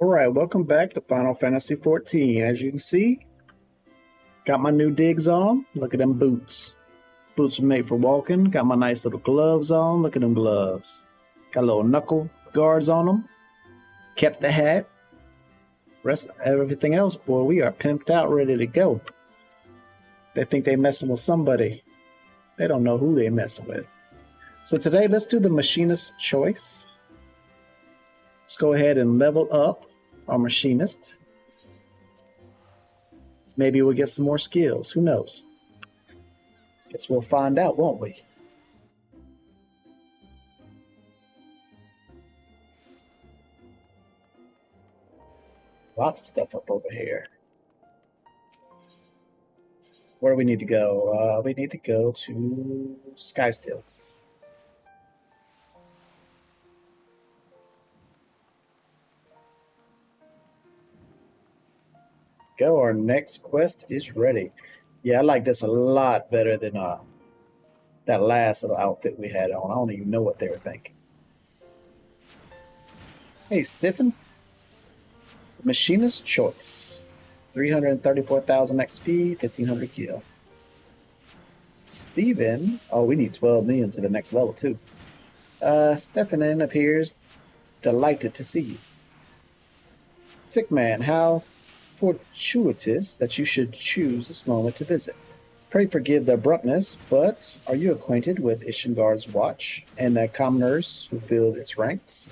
Alright, welcome back to Final Fantasy XIV. As you can see, got my new digs on. Look at them boots. Boots are made for walking. Got my nice little gloves on. Look at them gloves. Got little knuckle guards on them. Kept the hat. Rest everything else, boy, we are pimped out, ready to go. They think they messing with somebody. They don't know who they messing with. So today, let's do the Machinist choice. Let's go ahead and level up our Machinist. Maybe we'll get some more skills. Who knows? Guess we'll find out, won't we? Lots of stuff up over here. Where do we need to go? We need to go to Skystill. Go, our next quest is ready. Yeah, I like this a lot better than that last little outfit we had on. I don't even know what they were thinking. Hey, Stiffen. Machinist choice. 334,000 XP, 1,500 kill. Steven. Oh, we need 12 million to the next level, too. Stefan appears delighted to see you. Tickman, how fortuitous that you should choose this moment to visit. Pray forgive the abruptness, but are you acquainted with Ishengar's watch and the commoners who fill its ranks?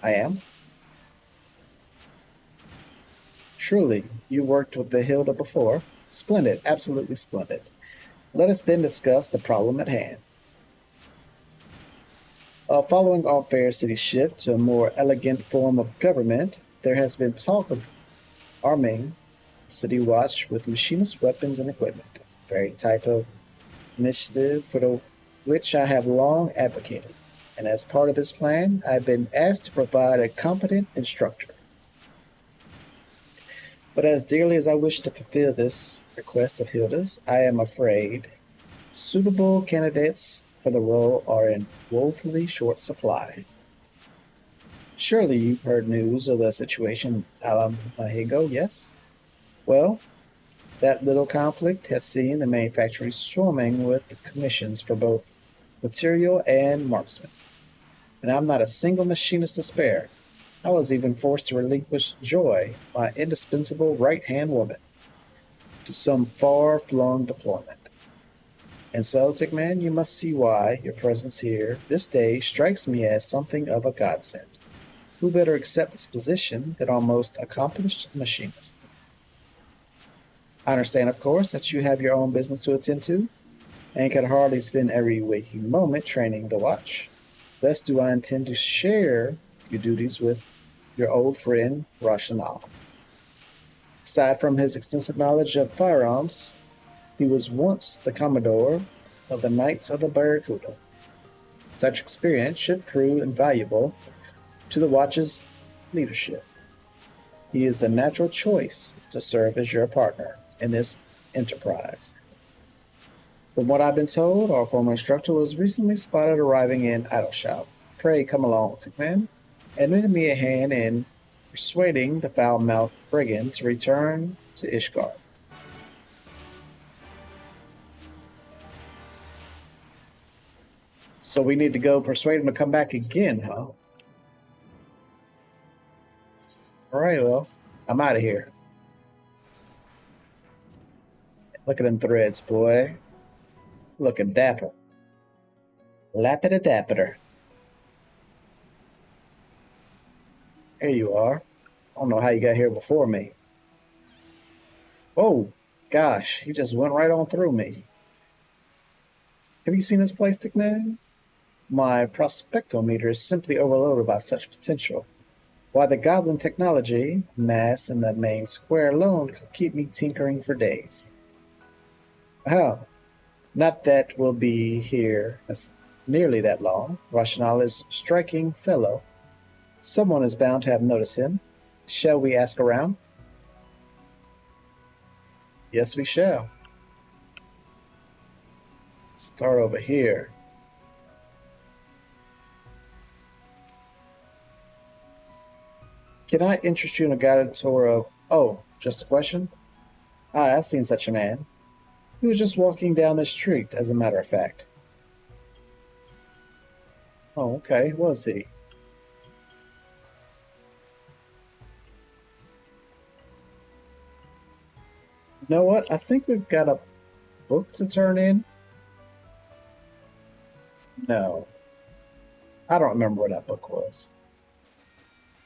I am. Surely, you worked with the Hilda before. Splendid, absolutely splendid. Let us then discuss the problem at hand. Following our fair city shift to a more elegant form of government, there has been talk of arming City Watch with machinist weapons and equipment, a very type of initiative for which I have long advocated. And as part of this plan, I've been asked to provide a competent instructor. But as dearly as I wish to fulfill this request of Hilda's, I am afraid suitable candidates for the role are in woefully short supply. Surely you've heard news of the situation in Alamahigo, yes? Well, that little conflict has seen the manufactory swarming with commissions for both material and marksman. And I'm not a single machinist to spare. I was even forced to relinquish Joy, my indispensable right-hand woman, to some far-flung deployment. And so, Tickman, you must see why your presence here this day strikes me as something of a godsend. Who better accept this position than our most accomplished machinist? I understand, of course, that you have your own business to attend to, and can hardly spend every waking moment training the watch. Thus do I intend to share your duties with your old friend, Rashanal. Aside from his extensive knowledge of firearms, he was once the Commodore of the Knights of the Barracuda. Such experience should prove invaluable to the Watch's leadership. He is a natural choice to serve as your partner in this enterprise. From what I've been told, our former instructor was recently spotted arriving in Idleshop. Pray come along, Tickman, and lend me a hand in persuading the foul-mouthed brigand to return to Ishgard. So we need to go persuade him to come back again, huh? Alright, well, I'm out of here. Look at them threads, boy. Looking dapper. Lappity-dapper. Here you are. I don't know how you got here before me. Oh, gosh, he just went right on through me. Have you seen this place, Tickman? My prospectometer is simply overloaded by such potential. Why, the goblin technology mass in the main square alone could keep me tinkering for days. Oh, not that we'll be here nearly that long. Rashanal is a striking fellow. Someone is bound to have noticed him. Shall we ask around? Yes, we shall. Start over here. Can I interest you in a guided tour of... Oh, just a question? Ah, I've seen such a man. He was just walking down the street, as a matter of fact. Oh, okay. Was he? You know what? I think we've got a book to turn in. No. I don't remember what that book was.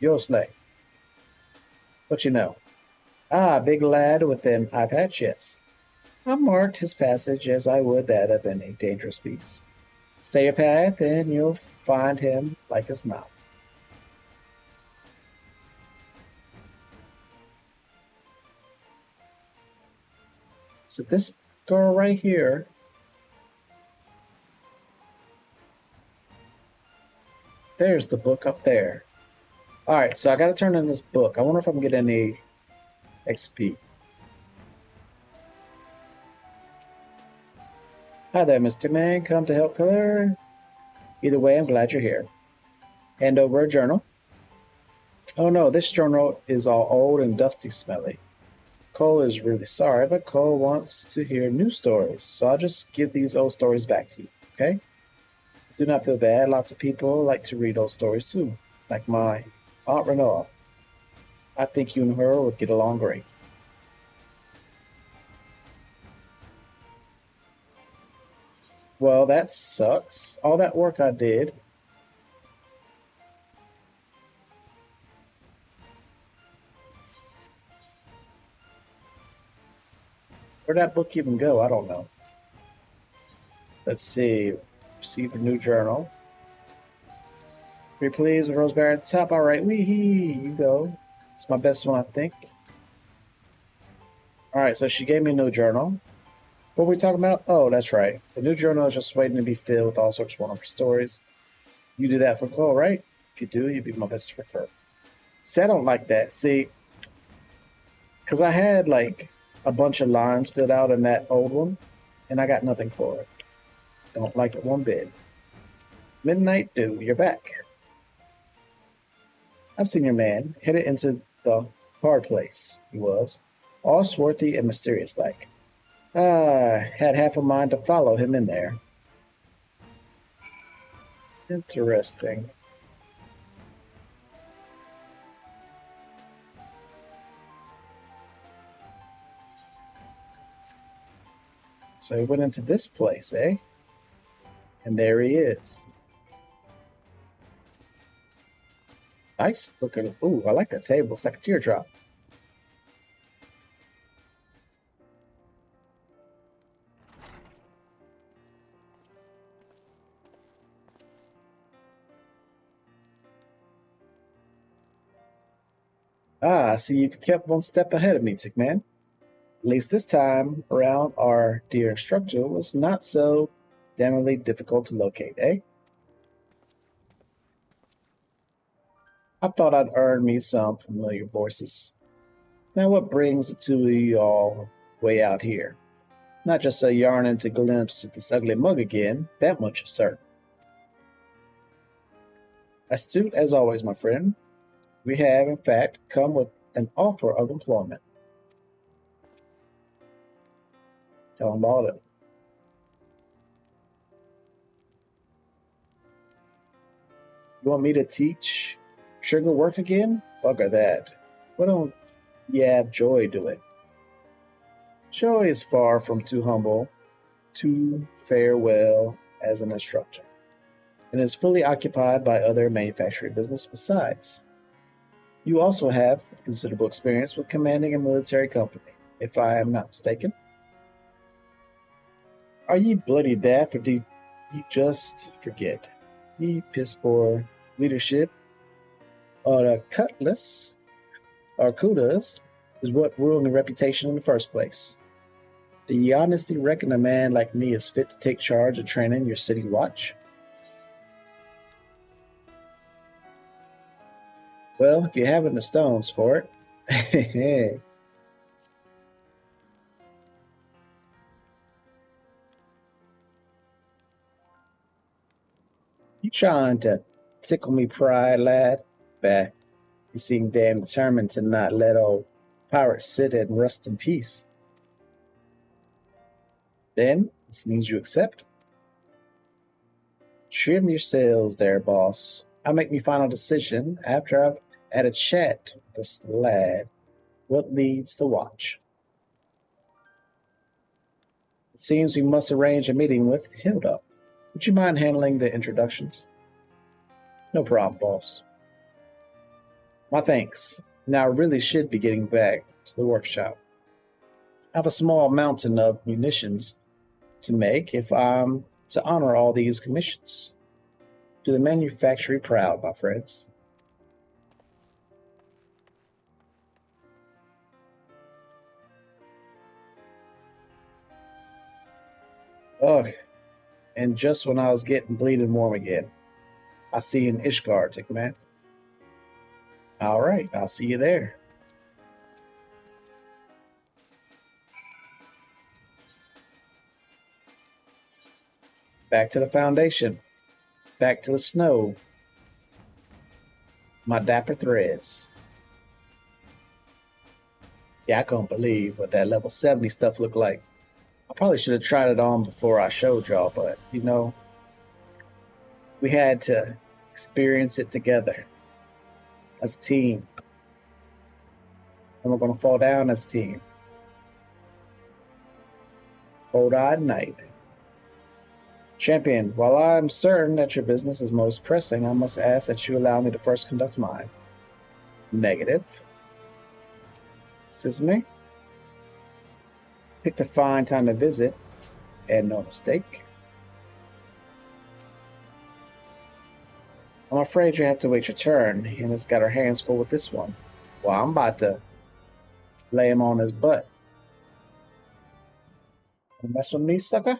Eorzea. What you know? Ah, big lad with an eye patch, yes. I marked his passage as I would that of any dangerous beast. Stay your path, and you'll find him like as not. So this girl right here, there's the book up there. All right, so I got to turn in this book. I wonder if I can get any XP. Hi there, Mr. Man. Come to help clear. Either way, I'm glad you're here. Hand over a journal. Oh no, this journal is all old and dusty smelly. Cole is really sorry, but Cole wants to hear new stories, so I'll just give these old stories back to you, okay? Do not feel bad. Lots of people like to read old stories too, like my Aunt Renault. I think you and her would get along great. Well, that sucks. All that work I did. Where'd that book even go? I don't know. Let's see. Receive a new journal. Pretty pleased with Rosemary at the top. All right, wee-hee. You go. It's my best one, I think. All right, so she gave me a new journal. What were we talking about? Oh, that's right. The new journal is just waiting to be filled with all sorts of wonderful stories. You do that for Cole, right? If you do, you'd be my best preferred. See, I don't like that. See, because I had like a bunch of lines filled out in that old one, and I got nothing for it. Don't like it one bit. Midnight Dew, you're back. I've seen your man headed into the hard place. He was all swarthy and mysterious like. Had half a mind to follow him in there. Interesting. So he went into this place, eh? And there he is. Nice looking. Ooh, I like that table. It's like a teardrop. Ah, I see you've kept one step ahead of me, Tick Man. At least this time around, our dear instructor was not so damnably difficult to locate, eh? I thought I'd earn me some familiar voices. Now, what brings the two of you all way out here? Not just a yarning to glimpse at this ugly mug again, that much is certain. Astute as always, my friend. We have, in fact, come with an offer of employment. Tell him about it. You want me to teach sugar work again? Bugger that. Why don't you have Joy do it? Joy is far from too humble to fare well as an instructor, and is fully occupied by other manufacturing business besides. You also have considerable experience with commanding a military company, if I am not mistaken. Are ye bloody daft, or do ye just forget? Ye piss poor leadership, or the cutlass, or kudas, is what ruined the reputation in the first place. Do ye honestly reckon a man like me is fit to take charge of training your city watch? Well, if you haven't the stones for it. You trying to tickle me pride, lad? Bah. You seem damn determined to not let old pirates sit and rust in peace. Then, this means you accept. Trim your sails there, boss. I'll make my final decision after I've had a chat with this lad. What leads the watch? It seems we must arrange a meeting with Hilda. Would you mind handling the introductions? No problem, boss. My thanks. Now I really should be getting back to the workshop. I have a small mountain of munitions to make if I'm to honor all these commissions. Do the manufactory proud, my friends. Ugh, and just when I was getting bleeding warm again, I see you in Ishgard, Tickman. All right, I'll see you there. Back to the foundation. Back to the snow. My dapper threads. Yeah, I can't believe what that level 70 stuff looked like. I probably should have tried it on before I showed y'all, but, you know, we had to experience it together as a team. And we're going to fall down as a team. Cold-eyed night. Champion, while I'm certain that your business is most pressing, I must ask that you allow me to first conduct mine. Negative. Excuse me? Picked a fine time to visit, and no mistake. I'm afraid you have to wait your turn. Hannah's got her hands full with this one. Well, I'm about to lay him on his butt. You mess with me, sucker?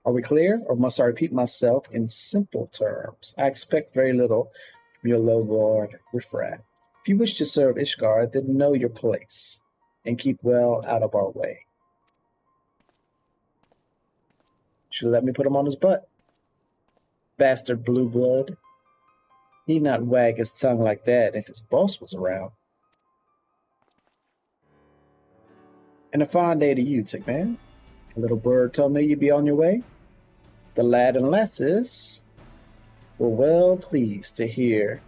Are we clear, or must I repeat myself in simple terms? I expect very little from your low-lord riffraff. If you wish to serve Ishgard, then know your place, and keep well out of our way. Should let me put him on his butt. Bastard blue blood. He'd not wag his tongue like that if his boss was around. And a fine day to you, Tickman. A little bird told me you'd be on your way. The lad and lasses were well pleased to hear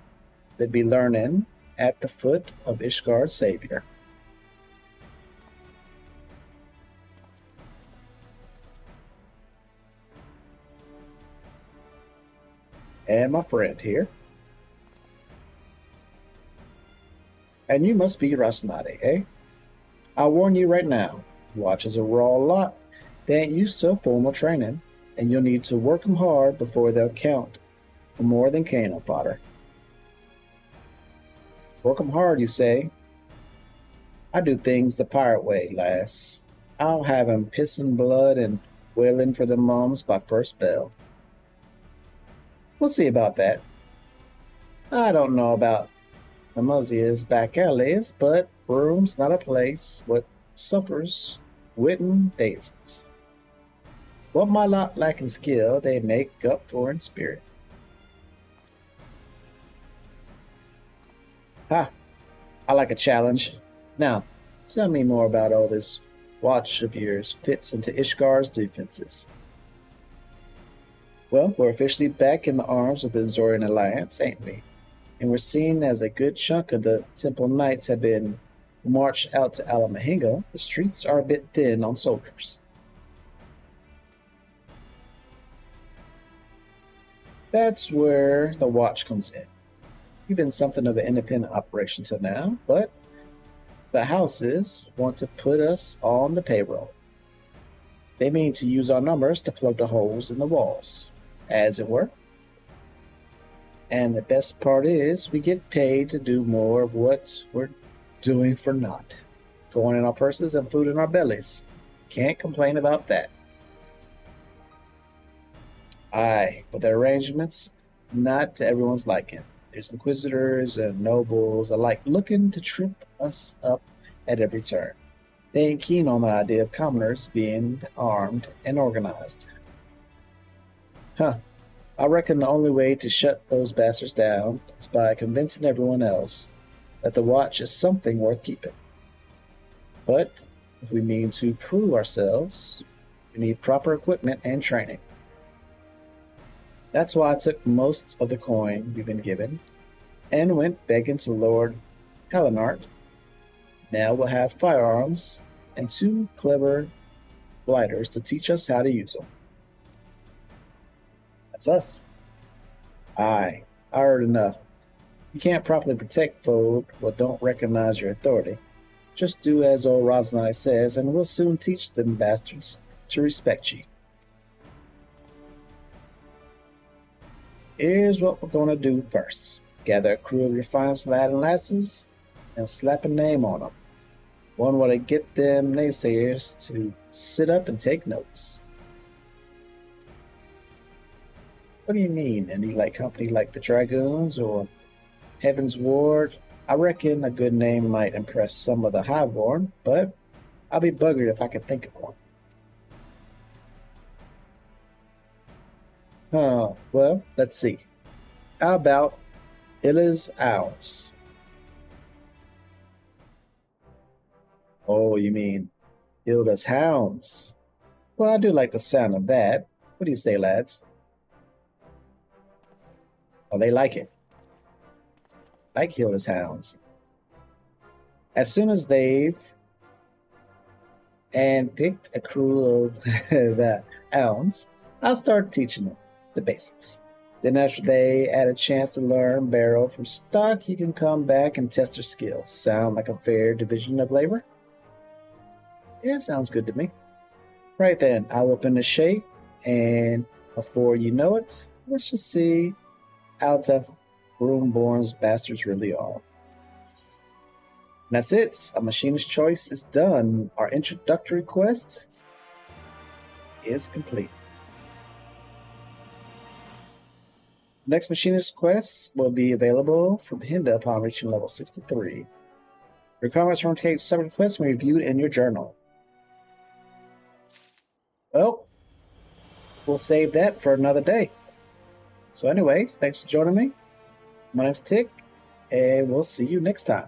they'd be learning at the foot of Ishgard's savior. And my friend here. And you must be Rasnade, eh? I'll warn you right now, watchers a raw lot. They ain't used to formal training, and you'll need to work 'em hard before they'll count for more than cannon fodder. Work 'em hard, you say? I do things the pirate way, lass. I'll have 'em pissin' blood and wailing for their mums by first bell. We'll see about that. I don't know about Eorzea's back alleys, but Broom's not a place what suffers witten daisies. What my lot lack in skill, they make up for in spirit. Ha! I like a challenge. Now, tell me more about all this watch of yours fits into Ishgard's defenses. Well, we're officially back in the arms of the Eorzea Alliance, ain't we? And we're seeing as a good chunk of the Temple Knights have been marched out to Alamahinga, the streets are a bit thin on soldiers. That's where the watch comes in. We've been something of an independent operation till now, but the houses want to put us on the payroll. They mean to use our numbers to plug the holes in the walls, as it were. And the best part is we get paid to do more of what we're doing for naught. Going in our purses and food in our bellies. Can't complain about that. Aye, but the arrangements, not to everyone's liking. There's inquisitors and nobles alike looking to trip us up at every turn. They ain't keen on the idea of commoners being armed and organized. Huh. I reckon the only way to shut those bastards down is by convincing everyone else that the watch is something worth keeping. But if we mean to prove ourselves, we need proper equipment and training. That's why I took most of the coin we've been given and went begging to Lord Helenart. Now we'll have firearms and 2 clever blighters to teach us how to use them. That's us. Aye, I heard enough. You can't properly protect folk who don't recognize your authority. Just do as old Rosnai says, and we'll soon teach them bastards to respect you. Here's what we're going to do first. Gather a crew of your finest lad and lasses and slap a name on them. One way to get them naysayers to sit up and take notes. What do you mean? Any company like the Dragoons or Heaven's Ward? I reckon a good name might impress some of the highborn, but I'll be buggered if I could think of one. Well, let's see. How about Illa's Owls? Oh, you mean Hilda's Hounds? Well, I do like the sound of that. What do you say, lads? Oh, they like it. Like Hilda's Hounds. As soon as they've picked a crew of the hounds, I'll start teaching them the basics. Then after they had a chance to learn barrel from stock, you can come back and test their skills. Sound like a fair division of labor? Yeah, sounds good to me. Right then, I'll open the shape, and before you know it, let's just see how tough Broomborn's bastards really are. And that's it. A machinist choice is done. Our introductory quest is complete. Next machinist quest will be available from Hinda upon reaching level 63. Your comments from today's separate quests will be reviewed in your journal. Well, we'll save that for another day. So anyways, thanks for joining me. My name's Tick, and we'll see you next time.